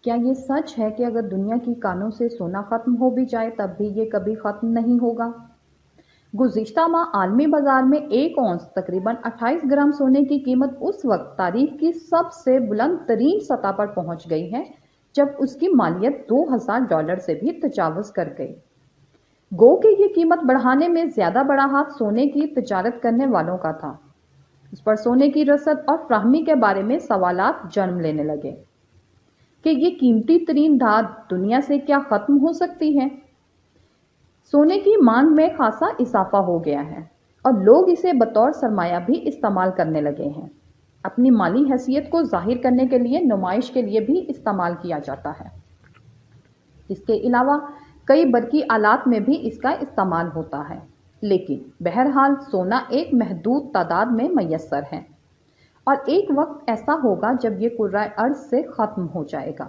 क्या ये सच है कि अगर दुनिया की कानों से सोना खत्म हो भी जाए तब भी ये कभी खत्म नहीं होगा? गुज़िश्ता माह आलमी बाजार में एक औंस तकरीबन 28 ग्राम सोने की कीमत उस वक्त तारीख की सबसे बुलंद तरीन सतह पर पहुंच गई है जब उसकी मालियत $2000 से भी तजावुज़ कर गई। गो कि ये कीमत बढ़ाने में ज्यादा बड़ा हाथ सोने की तिजारत करने वालों का था। उस पर सोने की रसद और फ्राहमी के बारे में सवालात जन्म लेने लगे कि ये कीमती तरीन धात दुनिया से क्या खत्म हो सकती है। सोने की मांग में खासा इजाफा हो गया है और लोग इसे बतौर सरमाया भी इस्तेमाल करने लगे हैं। अपनी माली हैसियत को जाहिर करने के लिए नुमाइश के लिए भी इस्तेमाल किया जाता है। इसके अलावा कई बरकी आलात में भी इसका इस्तेमाल होता है, लेकिन बहरहाल सोना एक महदूद तादाद में मैसर है और एक वक्त ऐसा होगा जब ये कुर्राए अर्ज से ख़त्म हो जाएगा।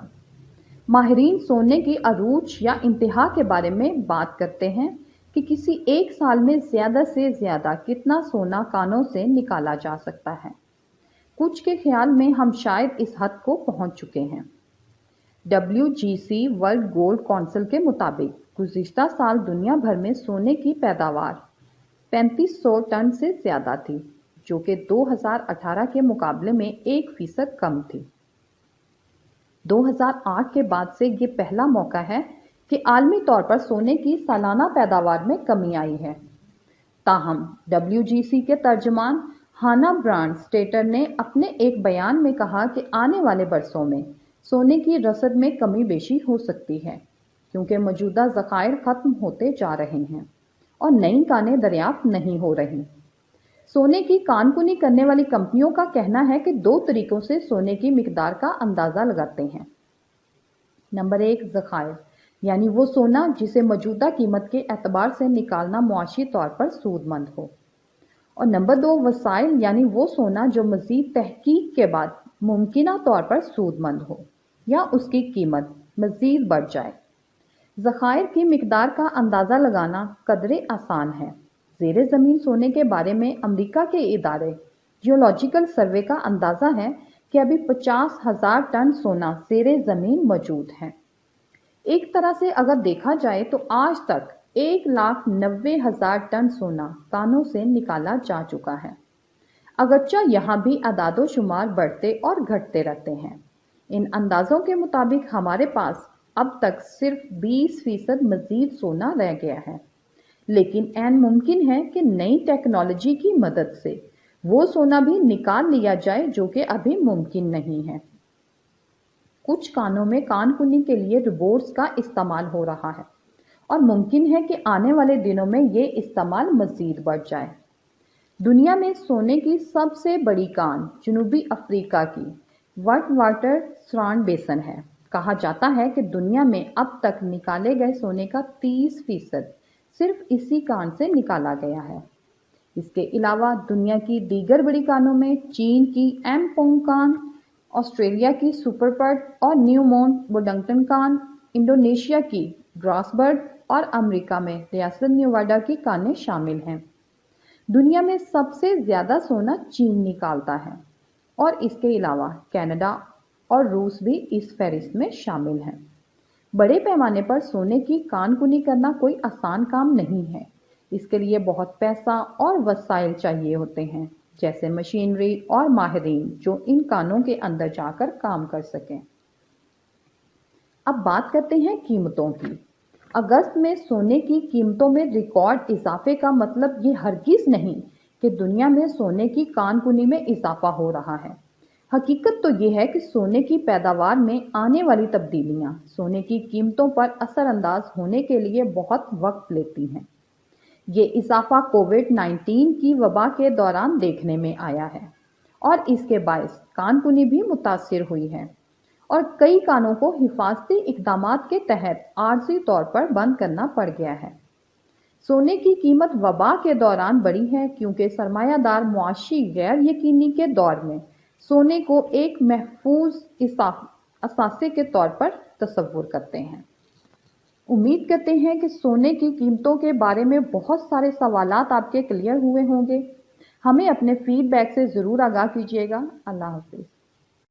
माहिरीन सोने की अरूज या इंतहा के बारे में बात करते हैं कि किसी एक साल में ज़्यादा से ज़्यादा कितना सोना कानों से निकाला जा सकता है। कुछ के ख्याल में हम शायद इस हद को पहुंच चुके हैं। WGC वर्ल्ड गोल्ड काउंसिल के मुताबिक गुज़िश्ता साल दुनिया भर में सोने की पैदावार 3500 टन से ज़्यादा थी, जो कि 2018 के मुकाबले में 1% कम थी। 2008 के बाद से ये पहला मौका है कि आलमी तौर पर सोने की सालाना पैदावार में कमी आई है। ताहम WGC के तर्जमान हाना ब्रांड स्टेटर ने अपने एक बयान में कहा कि आने वाले बरसों में सोने की रसद में कमी बेशी हो सकती है, क्योंकि मौजूदा ज़खायर ख़त्म होते जा रहे हैं और नई कानें दरियाफ्त नहीं हो रही। सोने की कानकुनी करने वाली कंपनियों का कहना है कि 2 तरीकों से सोने की मिकदार का अंदाज़ा लगाते हैं। नंबर 1, ज़खायर, यानी वो सोना जिसे मौजूदा कीमत के एतबार से निकालना मुआशी तौर पर सूदमंद हो। और नंबर 2, वसाइल, यानी वो सोना जो मज़ीद तहकीक के बाद मुमकिना तौर पर सूदमंद हो या उसकी कीमत मज़ीद बढ़ जाए। ज़खायर की मिकदार का अंदाज़ा लगाना कदरे आसान है। ज़ेरे ज़मीन सोने के बारे में अमेरिका के इदारे जियोलॉजिकल सर्वे का अंदाज़ा है कि अभी 50,000 टन सोना ज़ेरे ज़मीन मौजूद है। एक तरह से अगर देखा जाए तो आज तक 1,90,000 टन सोना कानों से निकाला जा चुका है। अगरचा यहाँ भी अदादो शुमार बढ़ते और घटते रहते हैं। इन अंदाज़ों के मुताबिक हमारे पास अब तक सिर्फ 20% मज़ीद सोना रह गया है, लेकिन ऐन मुमकिन है कि नई टेक्नोलॉजी की मदद से वो सोना भी निकाल लिया जाए, जो कि अभी मुमकिन नहीं है। कुछ कानों में कानकुनी के लिए रोबोट्स का इस्तेमाल हो रहा है और मुमकिन है कि आने वाले दिनों में ये इस्तेमाल मज़ीद बढ़ जाए। दुनिया में सोने की सबसे बड़ी कान जनूबी अफ्रीका की वाइट वाटर स्रांड बेसन है। कहा जाता है कि दुनिया में अब तक निकाले गए सोने का 30% सिर्फ इसी कान से निकाला गया है। इसके अलावा दुनिया की दीगर बड़ी कानों में चीन की एमपोंग कान, ऑस्ट्रेलिया की सुपरपर्ट और न्यूमोन वुडंगटन कान, इंडोनेशिया की ग्रासबर्ड और अमेरिका में रियासत नेवाडा की कानें शामिल हैं। दुनिया में सबसे ज़्यादा सोना चीन निकालता है और इसके अलावा कनाडा और रूस भी इस फहरिस्त में शामिल हैं। बड़े पैमाने पर सोने की कानकुनी करना कोई आसान काम नहीं है। इसके लिए बहुत पैसा और वसाइल चाहिए होते हैं, जैसे मशीनरी और माहिरीन जो इन कानों के अंदर जाकर काम कर सकें। अब बात करते हैं कीमतों की। अगस्त में सोने की कीमतों में रिकॉर्ड इजाफे का मतलब ये हरगिज़ नहीं कि दुनिया में सोने की कानकुनी में इजाफा हो रहा है। हकीकत तो ये है कि सोने की पैदावार में आने वाली तब्दीलियां सोने की कीमतों पर असरअंदाज होने के लिए बहुत वक्त लेती हैं। ये इजाफा कोविड-19 की वबा के दौरान देखने में आया है और इसके बायस कानकुनी भी मुतासिर हुई है और कई कानों को हिफाजती इक़दामात के तहत आर्जी तौर पर बंद करना पड़ गया है। सोने की कीमत वबा के दौरान बढ़ी है क्योंकि सरमायादार मुआशी गैर यकीनी के दौर में सोने को एक महफूज असासे के तौर पर तस्वुर करते हैं। उम्मीद करते हैं कि सोने की कीमतों के बारे में बहुत सारे सवालात आपके क्लियर हुए होंगे। हमें अपने फीडबैक से ज़रूर आगाह कीजिएगा। अल्लाह हाफ़िज़।